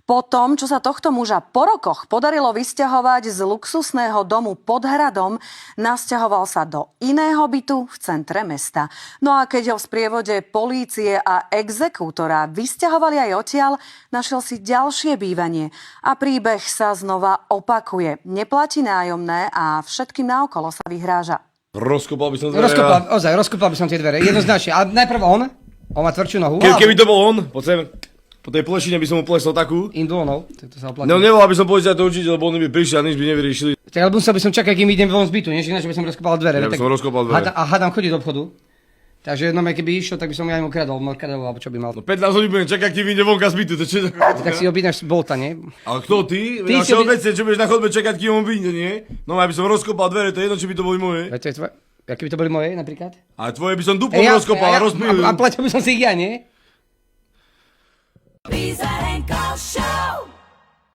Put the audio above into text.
Po tom, čo sa tohto muža po rokoch podarilo vysťahovať z luxusného domu pod hradom, nasťahoval sa do iného bytu v centre mesta. No a keď ho v sprievode polície a exekútora vysťahovali aj odtiaľ, našiel si ďalšie bývanie. A príbeh sa znova opakuje. Neplatí nájomné a všetkým naokolo sa vyhráža. Rozkopal by som dvere. Rozkopal by som tie dvere, jednoznačne. Ale najprv on má tvrdšiu nohu. Keby to bol on, poď sem. Po tej plešine by som mu plesol takú. Indulnou, to sa oplatí. No nevolal by som policajt to učiť, lebo oni by prišli a nič by nevyriešili. Tak ale musel by som čakať, kým idem von z bytu, nie? Že by som rozkopal dvere. Ja by som rozkopal dvere. A hádam chodí do obchodu. Takže jednom, keby išiel, tak by som ja mu kradol, alebo čo by mal. No 15 hodín budem čakať, kým vyjde vonka z bytu, to čo? Tak si objednáš bolta, nie? Ale kto ty? Ty Ja si všeobecne, čo budeš na chodbe čakať, kým on vyjde, nie? No ja by som rozkopal dvere, to je jedno, či by to boli moje. Veď to je tvoje. Aké by to boli moje, napríklad? Ale tvoje by som duplom rozkopal a rozpýlil. A platil by som si ich ja, nie? Bizarre.